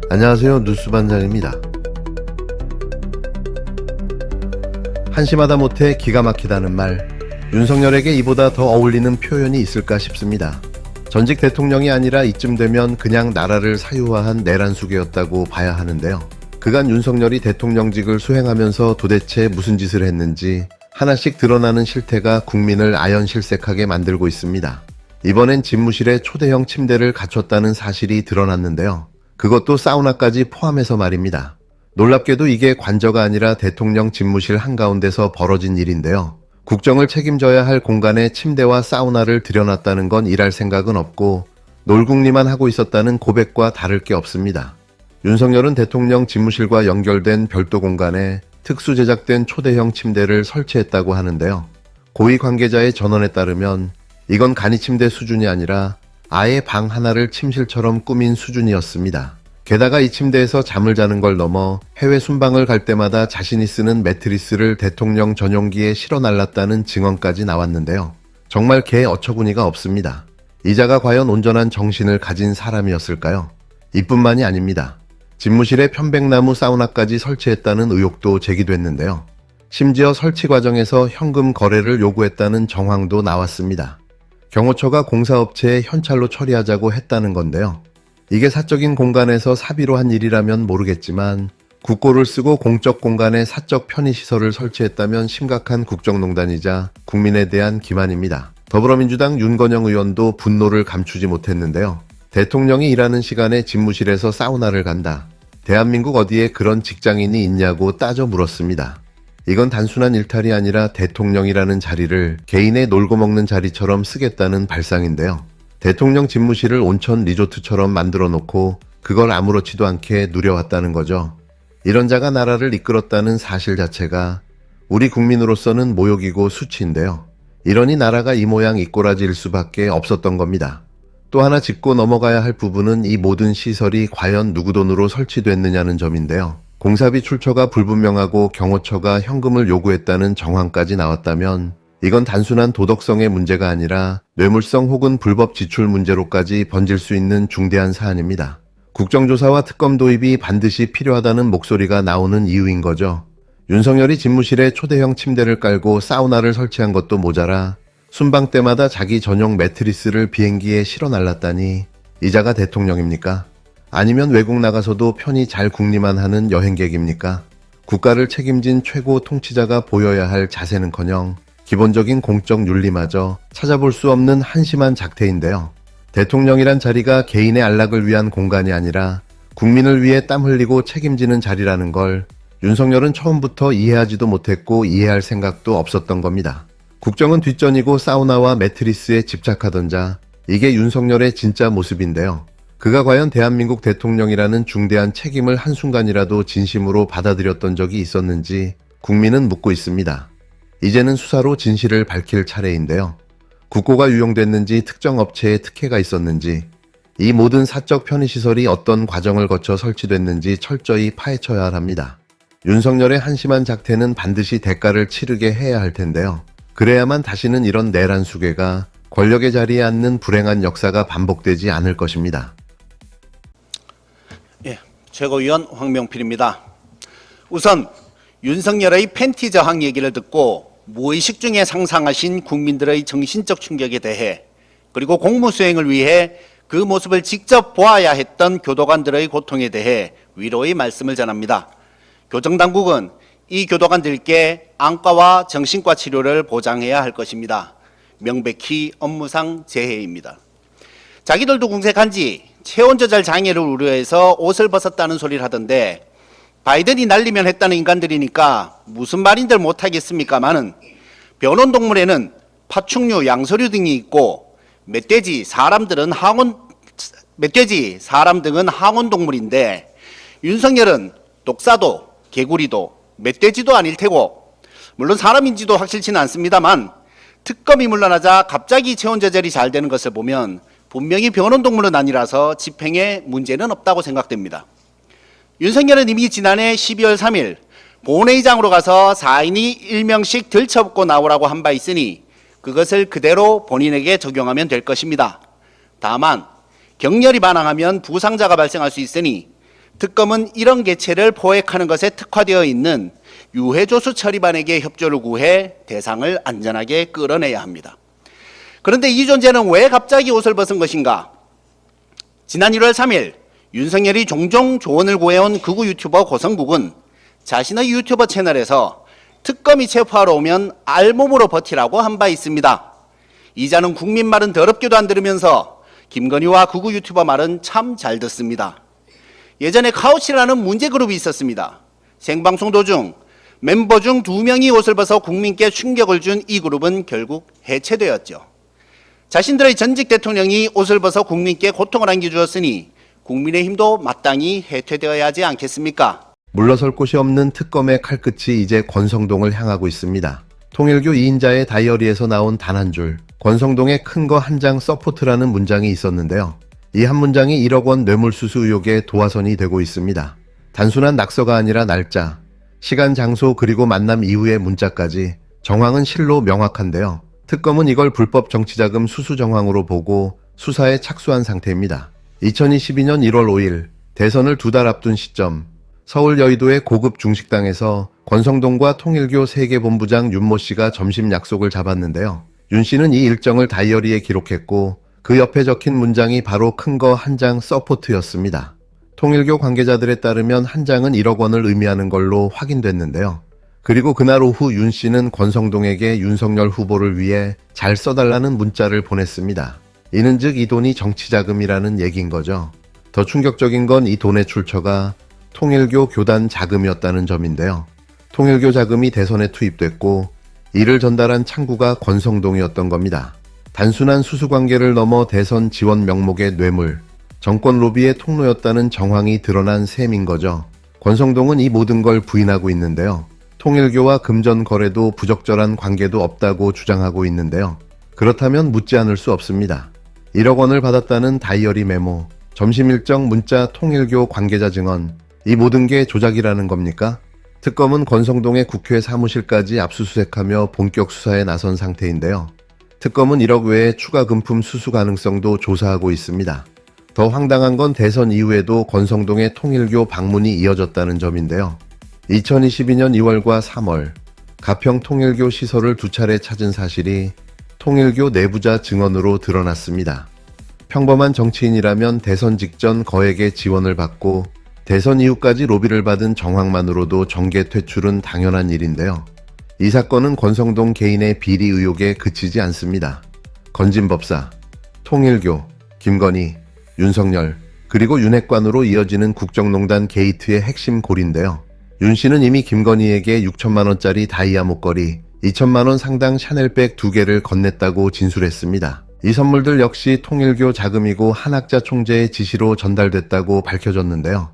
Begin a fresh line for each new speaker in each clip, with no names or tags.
안녕하세요. 뉴스반장입니다. 한심하다 못해 기가 막히다는 말, 윤석열에게 이보다 더 어울리는 표현이 있을까 싶습니다. 전직 대통령이 아니라 이쯤 되면 그냥 나라를 사유화한 내란수계였다고 봐야 하는데요. 그간 윤석열이 대통령직을 수행하면서 도대체 무슨 짓을 했는지 하나씩 드러나는 실태가 국민을 아연실색하게 만들고 있습니다. 이번엔 집무실에 초대형 침대를 갖췄다는 사실이 드러났는데요. 그것도 사우나까지 포함해서 말입니다. 놀랍게도 이게 관저가 아니라 대통령 집무실 한가운데서 벌어진 일인데요. 국정을 책임져야 할 공간에 침대와 사우나를 들여놨다는 건 일할 생각은 없고 놀궁리만 하고 있었다는 고백과 다를 게 없습니다. 윤석열은 대통령 집무실과 연결된 별도 공간에 특수 제작된 초대형 침대를 설치했다고 하는데요. 고위 관계자의 전언에 따르면 이건 간이 침대 수준이 아니라 아예 방 하나를 침실처럼 꾸민 수준이었습니다. 게다가 이 침대에서 잠을 자는 걸 넘어 해외 순방을 갈 때마다 자신이 쓰는 매트리스를 대통령 전용기에 실어 날랐다는 증언까지 나왔는데요. 정말 개 어처구니가 없습니다. 이자가 과연 온전한 정신을 가진 사람이었을까요? 이뿐만이 아닙니다. 집무실에 편백나무 사우나까지 설치했다는 의혹도 제기됐는데요. 심지어 설치 과정에서 현금 거래를 요구했다는 정황도 나왔습니다. 경호처가 공사업체에 현찰로 처리하자고 했다는 건데요. 이게 사적인 공간에서 사비로 한 일이라면 모르겠지만 국고를 쓰고 공적 공간에 사적 편의시설을 설치했다면 심각한 국정농단이자 국민에 대한 기만입니다. 더불어민주당 윤건영 의원도 분노를 감추지 못했는데요. 대통령이 일하는 시간에 집무실에서 사우나를 간다. 대한민국 어디에 그런 직장인이 있냐고 따져 물었습니다. 이건 단순한 일탈이 아니라 대통령이라는 자리를 개인의 놀고 먹는 자리처럼 쓰겠다는 발상인데요. 대통령 집무실을 온천 리조트처럼 만들어 놓고 그걸 아무렇지도 않게 누려왔다는 거죠. 이런 자가 나라를 이끌었다는 사실 자체가 우리 국민으로서는 모욕이고 수치인데요. 이러니 나라가 이 모양 이 꼬라지일 수밖에 없었던 겁니다. 또 하나 짚고 넘어가야 할 부분은 이 모든 시설이 과연 누구 돈으로 설치됐느냐는 점인데요. 공사비 출처가 불분명하고 경호처가 현금을 요구했다는 정황까지 나왔다면 이건 단순한 도덕성의 문제가 아니라 뇌물성 혹은 불법 지출 문제로까지 번질 수 있는 중대한 사안입니다. 국정조사와 특검 도입이 반드시 필요하다는 목소리가 나오는 이유인 거죠. 윤석열이 집무실에 초대형 침대를 깔고 사우나를 설치한 것도 모자라 순방 때마다 자기 전용 매트리스를 비행기에 실어 날랐다니 이자가 대통령입니까? 아니면 외국 나가서도 편히 잘 궁리만 하는 여행객입니까? 국가를 책임진 최고 통치자가 보여야 할 자세는커녕 기본적인 공적 윤리마저 찾아볼 수 없는 한심한 작태인데요. 대통령이란 자리가 개인의 안락을 위한 공간이 아니라 국민을 위해 땀 흘리고 책임지는 자리라는 걸 윤석열은 처음부터 이해하지도 못했고 이해할 생각도 없었던 겁니다. 국정은 뒷전이고 사우나와 매트리스에 집착하던 자, 이게 윤석열의 진짜 모습인데요. 그가 과연 대한민국 대통령이라는 중대한 책임을 한순간이라도 진심으로 받아들였던 적이 있었는지 국민은 묻고 있습니다. 이제는 수사로 진실을 밝힐 차례인데요. 국고가 유용됐는지 특정 업체에 특혜가 있었는지 이 모든 사적 편의시설이 어떤 과정을 거쳐 설치됐는지 철저히 파헤쳐야 합니다. 윤석열의 한심한 작태는 반드시 대가를 치르게 해야 할 텐데요. 그래야만 다시는 이런 내란 수괴가 권력의 자리에 앉는 불행한 역사가 반복되지 않을 것입니다.
최고위원 황명필입니다. 우선 윤석열의 팬티 저항 얘기를 듣고 무의식 중에 상상하신 국민들의 정신적 충격에 대해 그리고 공무 수행을 위해 그 모습을 직접 보아야 했던 교도관들의 고통에 대해 위로의 말씀을 전합니다. 교정당국은 이 교도관들께 안과와 정신과 치료를 보장해야 할 것입니다. 명백히 업무상 재해입니다. 자기들도 궁색한지 체온 조절 장애를 우려해서 옷을 벗었다는 소리를 하던데 바이든이 날리면 했다는 인간들이니까 무슨 말인들 못하겠습니까마는 변온동물에는 파충류, 양서류 등이 있고 멧돼지, 사람 등은 항온동물인데 윤석열은 독사도, 개구리도, 멧돼지도 아닐 테고 물론 사람인지도 확실치는 않습니다만 특검이 물러나자 갑자기 체온 조절이 잘 되는 것을 보면 분명히 변온동물은 아니라서 집행에 문제는 없다고 생각됩니다. 윤석열은 이미 지난해 12월 3일 본회의장으로 가서 4인이 1명씩 들쳐업고 나오라고 한 바 있으니 그것을 그대로 본인에게 적용하면 될 것입니다. 다만 격렬히 반항하면 부상자가 발생할 수 있으니 특검은 이런 개체를 포획하는 것에 특화되어 있는 유해조수 처리반에게 협조를 구해 대상을 안전하게 끌어내야 합니다. 그런데 이 존재는 왜 갑자기 옷을 벗은 것인가? 지난 1월 3일 윤석열이 종종 조언을 구해온 극우 유튜버 고성국은 자신의 유튜버 채널에서 특검이 체포하러 오면 알몸으로 버티라고 한 바 있습니다. 이자는 국민 말은 더럽게도 안 들으면서 김건희와 극우 유튜버 말은 참 잘 듣습니다. 예전에 카우치라는 문제그룹이 있었습니다. 생방송 도중 멤버 중 2명이 옷을 벗어 국민께 충격을 준 이 그룹은 결국 해체되었죠. 자신들의 전직 대통령이 옷을 벗어 국민께 고통을 안겨주었으니 국민의힘도 마땅히 해체되어야 하지 않겠습니까?
물러설 곳이 없는 특검의 칼끝이 이제 권성동을 향하고 있습니다. 통일교 2인자의 다이어리에서 나온 단 한 줄, 권성동의 큰 거 한 장 서포트라는 문장이 있었는데요. 이 한 문장이 1억 원 뇌물수수 의혹의 도화선이 되고 있습니다. 단순한 낙서가 아니라 날짜, 시간, 장소 그리고 만남 이후의 문자까지 정황은 실로 명확한데요. 특검은 이걸 불법 정치자금 수수 정황으로 보고 수사에 착수한 상태입니다. 2022년 1월 5일 대선을 2달 앞둔 시점, 서울 여의도의 고급 중식당에서 권성동과 통일교 세계본부장 윤모 씨가 점심 약속을 잡았는데요. 윤 씨는 이 일정을 다이어리에 기록했고 그 옆에 적힌 문장이 바로 큰 거 한 장 서포트였습니다. 통일교 관계자들에 따르면 한 장은 1억 원을 의미하는 걸로 확인됐는데요. 그리고 그날 오후 윤 씨는 권성동에게 윤석열 후보를 위해 잘 써달라는 문자를 보냈습니다. 이는 즉 이 돈이 정치자금이라는 얘기인 거죠. 더 충격적인 건 이 돈의 출처가 통일교 교단 자금이었다는 점인데요. 통일교 자금이 대선에 투입됐고 이를 전달한 창구가 권성동이었던 겁니다. 단순한 수수관계를 넘어 대선 지원 명목의 뇌물, 정권 로비의 통로였다는 정황이 드러난 셈인 거죠. 권성동은 이 모든 걸 부인하고 있는데요. 통일교와 금전 거래도 부적절한 관계도 없다고 주장하고 있는데요. 그렇다면 묻지 않을 수 없습니다. 1억 원을 받았다는 다이어리 메모, 점심 일정 문자, 통일교 관계자 증언, 이 모든 게 조작이라는 겁니까? 특검은 권성동의 국회 사무실까지 압수수색하며 본격 수사에 나선 상태인데요. 특검은 1억 외에 추가 금품 수수 가능성도 조사하고 있습니다. 더 황당한 건 대선 이후에도 권성동의 통일교 방문이 이어졌다는 점인데요. 2022년 2월과 3월, 가평 통일교 시설을 2차례 찾은 사실이 통일교 내부자 증언으로 드러났습니다. 평범한 정치인이라면 대선 직전 거액의 지원을 받고 대선 이후까지 로비를 받은 정황만으로도 정계 퇴출은 당연한 일인데요. 이 사건은 권성동 개인의 비리 의혹에 그치지 않습니다. 건진법사, 통일교, 김건희, 윤석열, 그리고 윤핵관으로 이어지는 국정농단 게이트의 핵심 고리인데요. 윤 씨는 이미 김건희에게 6천만 원짜리 다이아 목걸이, 2천만 원 상당 샤넬백 2개를 건넸다고 진술했습니다. 이 선물들 역시 통일교 자금이고 한학자 총재의 지시로 전달됐다고 밝혀졌는데요.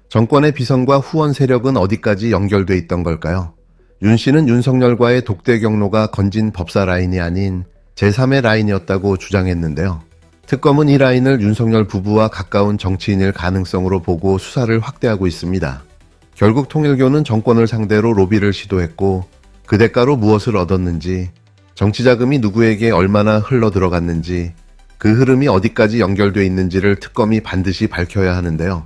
정권의 비선과 후원 세력은 어디까지 연결돼 있던 걸까요? 윤 씨는 윤석열과의 독대 경로가 건진 법사 라인이 아닌 제3의 라인이었다고 주장했는데요. 특검은 이 라인을 윤석열 부부와 가까운 정치인일 가능성으로 보고 수사를 확대하고 있습니다. 결국 통일교는 정권을 상대로 로비를 시도했고 그 대가로 무엇을 얻었는지, 정치자금이 누구에게 얼마나 흘러 들어갔는지, 그 흐름이 어디까지 연결돼 있는지를 특검이 반드시 밝혀야 하는데요.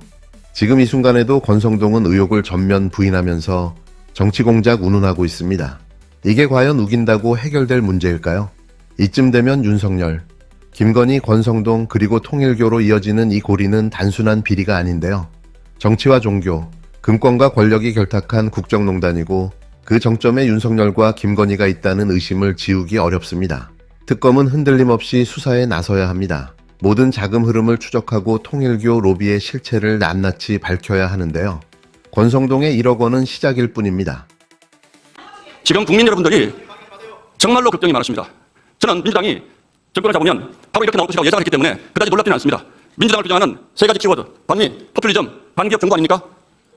지금 이 순간에도 권성동은 의혹을 전면 부인하면서 정치공작 운운하고 있습니다. 이게 과연 우긴다고 해결될 문제일까요? 이쯤 되면 윤석열, 김건희, 권성동 그리고 통일교로 이어지는 이 고리는 단순한 비리가 아닌데요. 정치와 종교, 금권과 권력이 결탁한 국정농단이고 그 정점에 윤석열과 김건희가 있다는 의심을 지우기 어렵습니다. 특검은 흔들림 없이 수사에 나서야 합니다. 모든 자금 흐름을 추적하고 통일교 로비의 실체를 낱낱이 밝혀야 하는데요. 권성동의 1억 원은 시작일 뿐입니다.
지금 국민 여러분들이 정말로 걱정이 많으십니다. 저는 민주당이 정권을 잡으면 바로 이렇게 나올 것이라고 예상을 했기 때문에 그다지 놀랍지는 않습니다. 민주당을 규정하는 세 가지 키워드, 반미, 포퓰리즘, 반기업 정부 아닙니까?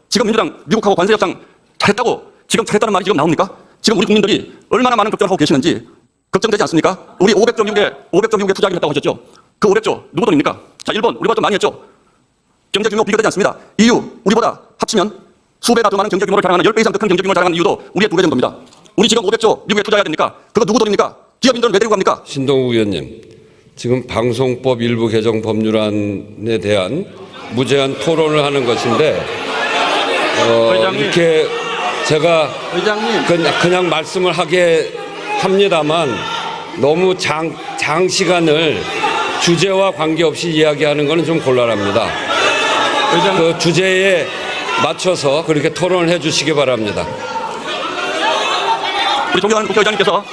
지금 민주당 미국하고 관세 협상 잘했다고 지금 잘했다는 말이 지금 나옵니까? 지금 우리 국민들이 얼마나 많은 걱정을 하고 계시는지 걱정되지 않습니까? 우리 500조 미국에 투자하기로 했다고 하셨죠? 그 500조 누구 돈입니까? 자, 일본 우리보다 좀 많이 했죠? 경제 규모 비교되지 않습니다. EU 우리보다 합치면 수배가 더 많은 경제 규모를 자랑하는 10배 이상 더 큰 경제 규모를 자랑하는 이유도 우리의 2배 정도입니다. 우리 지금 500조 미국에 투자해야 됩니까? 그거 누구 돈입니까? 기업인들은 왜 데리고 갑니까?
신동욱 의원님, 지금 방송법 일부 개정 법률안에 대한 무제한 토론을 하는 것인데
의장님.
이렇게 제가
의장님.
그냥 말씀을 하게 합니다만 너무 장시간을 주제와 관계없이 이야기하는 것은 좀 곤란합니다. 그 주제에 맞춰서 그렇게 토론을 해 주시기 바랍니다.
우리 존경하는 국회의장님께서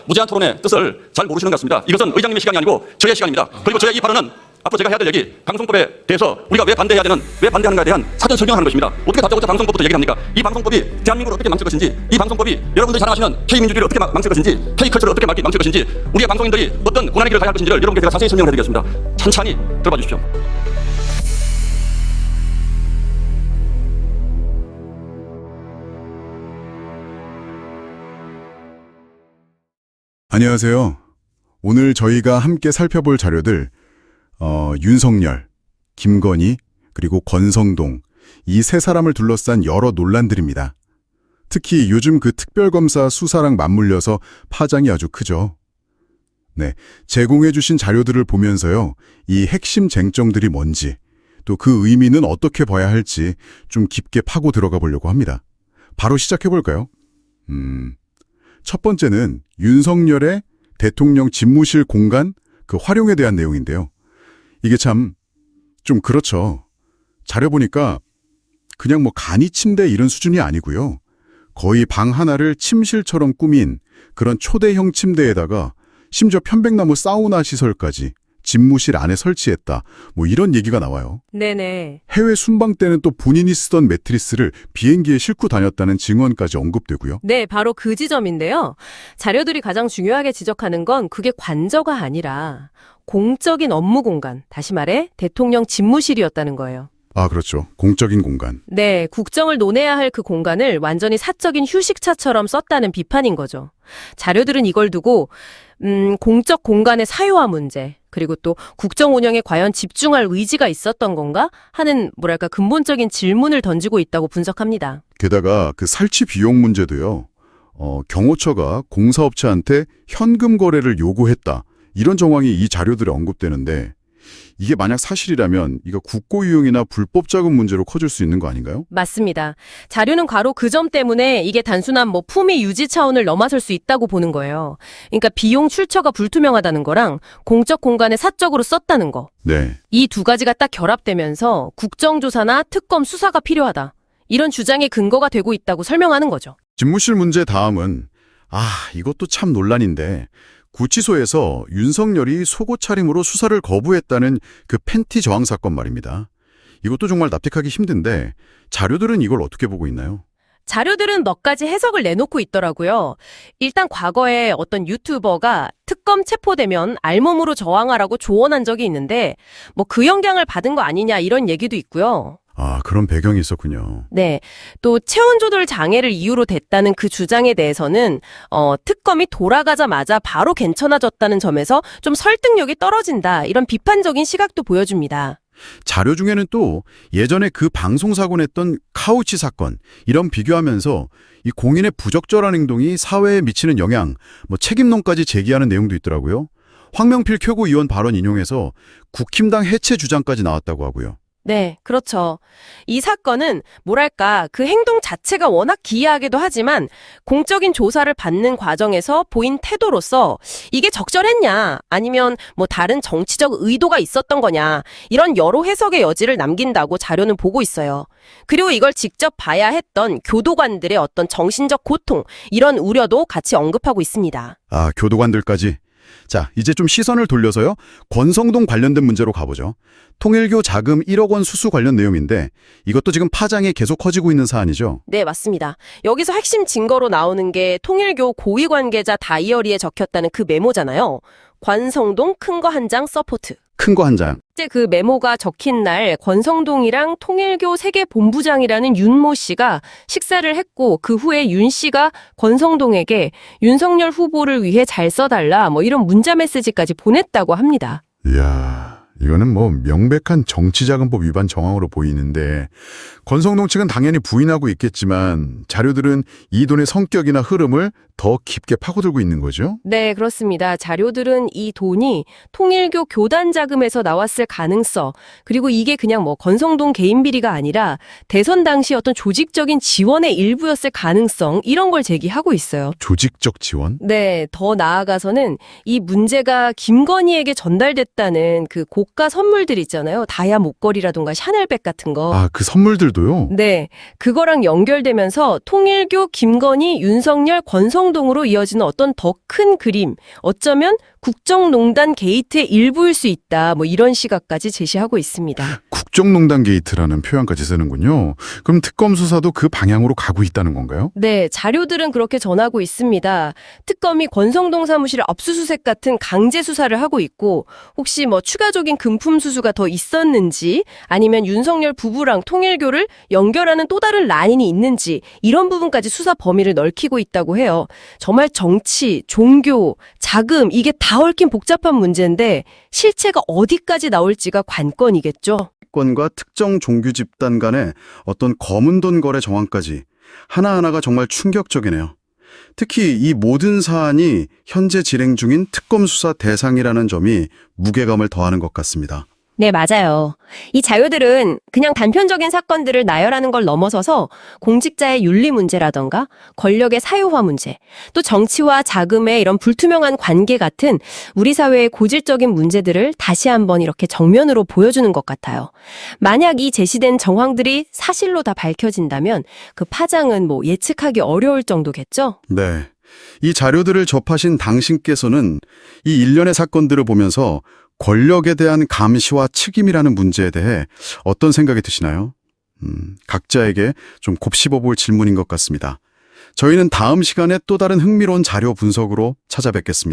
무제한 토론의 뜻을 잘 모르시는 것 같습니다. 이것은 의장님의 시간이 아니고 저의 시간입니다. 그리고 저의 이 발언은 앞으로 제가 해야 될 얘기, 방송법에 대해서 우리가 왜 반대하는가에 대한 사전 설명하는 것입니다. 어떻게 다짜고짜 방송법부터 얘기를 합니까? 이 방송법이 대한민국을 어떻게 망칠 것인지, 이 방송법이 여러분들이 잘 아시는 K민주주의를 어떻게 망칠 것인지, K컬처를 어떻게 망칠 것인지, 우리의 방송인들이 어떤 고난의 길을 가야 할 것인지를 여러분께 제가 자세히 설명을 해드리겠습니다. 찬찬히 들어봐 주십시오.
안녕하세요. 오늘 저희가 함께 살펴볼 자료들 윤석열, 김건희, 그리고 권성동 이 세 사람을 둘러싼 여러 논란들입니다. 특히 요즘 그 특별검사 수사랑 맞물려서 파장이 아주 크죠. 네, 제공해 주신 자료들을 보면서요. 이 핵심 쟁점들이 뭔지, 또 그 의미는 어떻게 봐야 할지 좀 깊게 파고 들어가 보려고 합니다. 바로 시작해 볼까요? 첫 번째는 윤석열의 대통령 집무실 공간 그 활용에 대한 내용인데요. 이게 참 좀 그렇죠. 자료 보니까 그냥 뭐 간이 침대 이런 수준이 아니고요. 거의 방 하나를 침실처럼 꾸민 그런 초대형 침대에다가 심지어 편백나무 사우나 시설까지 집무실 안에 설치했다. 뭐 이런 얘기가 나와요.
네네.
해외 순방 때는 또 본인이 쓰던 매트리스를 비행기에 싣고 다녔다는 증언까지 언급되고요.
네, 바로 그 지점인데요. 자료들이 가장 중요하게 지적하는 건 그게 관저가 아니라 공적인 업무 공간, 다시 말해 대통령 집무실이었다는 거예요.
아, 그렇죠. 공적인 공간.
네, 국정을 논해야 할 그 공간을 완전히 사적인 휴식처처럼 썼다는 비판인 거죠. 자료들은 이걸 두고 공적 공간의 사유화 문제, 그리고 또 국정 운영에 과연 집중할 의지가 있었던 건가 하는 뭐랄까 근본적인 질문을 던지고 있다고 분석합니다.
게다가 그 설치 비용 문제도요. 경호처가 공사업체한테 현금 거래를 요구했다. 이런 정황이 이 자료들에 언급되는데 이게 만약 사실이라면 이거 국고유용이나 불법 자금 문제로 커질 수 있는 거 아닌가요?
맞습니다. 자료는 과로 그 점 때문에 이게 단순한 뭐 품위 유지 차원을 넘어설 수 있다고 보는 거예요. 그러니까 비용 출처가 불투명하다는 거랑 공적 공간에 사적으로 썼다는 거.
네.
이 두 가지가 딱 결합되면서 국정조사나 특검 수사가 필요하다. 이런 주장의 근거가 되고 있다고 설명하는 거죠.
집무실 문제 다음은 이것도 참 논란인데 구치소에서 윤석열이 속옷 차림으로 수사를 거부했다는 그 팬티 저항 사건 말입니다. 이것도 정말 납득하기 힘든데 자료들은 이걸 어떻게 보고 있나요?
자료들은 몇 가지 해석을 내놓고 있더라고요. 일단 과거에 어떤 유튜버가 특검 체포되면 알몸으로 저항하라고 조언한 적이 있는데 뭐 그 영향을 받은 거 아니냐 이런 얘기도 있고요.
그런 배경이 있었군요.
네. 또 체온 조절 장애를 이유로 됐다는 그 주장에 대해서는 특검이 돌아가자마자 바로 괜찮아졌다는 점에서 좀 설득력이 떨어진다. 이런 비판적인 시각도 보여줍니다.
자료 중에는 또 예전에 그 방송사고 냈던 카우치 사건 이런 비교하면서 이 공인의 부적절한 행동이 사회에 미치는 영향, 뭐 책임론까지 제기하는 내용도 있더라고요. 황명필 최고위원 발언 인용해서 국힘당 해체 주장까지 나왔다고 하고요.
네, 그렇죠. 이 사건은 뭐랄까 그 행동 자체가 워낙 기이하기도 하지만 공적인 조사를 받는 과정에서 보인 태도로서 이게 적절했냐 아니면 뭐 다른 정치적 의도가 있었던 거냐 이런 여러 해석의 여지를 남긴다고 자료는 보고 있어요. 그리고 이걸 직접 봐야 했던 교도관들의 어떤 정신적 고통 이런 우려도 같이 언급하고 있습니다.
교도관들까지. 자, 이제 좀 시선을 돌려서요. 권성동 관련된 문제로 가보죠. 통일교 자금 1억 원 수수 관련 내용인데 이것도 지금 파장이 계속 커지고 있는 사안이죠.
네, 맞습니다. 여기서 핵심 증거로 나오는 게 통일교 고위 관계자 다이어리에 적혔다는 그 메모잖아요. 권성동 큰 거 한 장 서포트.
큰 거 한 장.
실제 그 메모가 적힌 날 권성동이랑 통일교 세계 본부장이라는 윤모 씨가 식사를 했고 그 후에 윤 씨가 권성동에게 윤석열 후보를 위해 잘 써달라 뭐 이런 문자 메시지까지 보냈다고 합니다.
이야, 이거는 뭐 명백한 정치자금법 위반 정황으로 보이는데 권성동 측은 당연히 부인하고 있겠지만 자료들은 이 돈의 성격이나 흐름을 더 깊게 파고들고 있는 거죠?
네, 그렇습니다. 자료들은 이 돈이 통일교 교단 자금에서 나왔을 가능성, 그리고 이게 그냥 뭐 권성동 개인 비리가 아니라 대선 당시 어떤 조직적인 지원의 일부였을 가능성, 이런 걸 제기하고 있어요.
조직적 지원?
네, 더 나아가서는 이 문제가 김건희에게 전달됐다는 그 고가 선물들 있잖아요. 다이아 목걸이라든가 샤넬백 같은 거.
아, 그 선물들도요?
네, 그거랑 연결되면서 통일교, 김건희, 윤석열, 권성동으로 이어지는 어떤 더 큰 그림, 어쩌면 국정농단 게이트의 일부일 수 있다, 뭐 이런 시각까지 제시하고 있습니다.
국정농단 게이트라는 표현까지 쓰는군요. 그럼 특검 수사도 그 방향으로 가고 있다는 건가요?
네, 자료들은 그렇게 전하고 있습니다. 특검이 권성동 사무실 압수수색 같은 강제 수사를 하고 있고, 혹시 뭐 추가적인 금품 수수가 더 있었는지, 아니면 윤석열 부부랑 통일교를 연결하는 또 다른 라인이 있는지, 이런 부분까지 수사 범위를 넓히고 있다고 해요. 정말 정치, 종교, 자금, 이게 다 얽힌 복잡한 문제인데 실체가 어디까지 나올지가 관건이겠죠.
권과 특정 종교 집단 간의 어떤 검은 돈 거래 정황까지 하나하나가 정말 충격적이네요. 특히 이 모든 사안이 현재 진행 중인 특검 수사 대상이라는 점이 무게감을 더하는 것 같습니다.
네, 맞아요. 이 자료들은 그냥 단편적인 사건들을 나열하는 걸 넘어서서 공직자의 윤리 문제라던가 권력의 사유화 문제, 또 정치와 자금의 이런 불투명한 관계 같은 우리 사회의 고질적인 문제들을 다시 한번 이렇게 정면으로 보여주는 것 같아요. 만약 이 제시된 정황들이 사실로 다 밝혀진다면 그 파장은 뭐 예측하기 어려울 정도겠죠?
네. 이 자료들을 접하신 당신께서는 이 일련의 사건들을 보면서 권력에 대한 감시와 책임이라는 문제에 대해 어떤 생각이 드시나요? 각자에게 좀 곱씹어볼 질문인 것 같습니다. 저희는 다음 시간에 또 다른 흥미로운 자료 분석으로 찾아뵙겠습니다.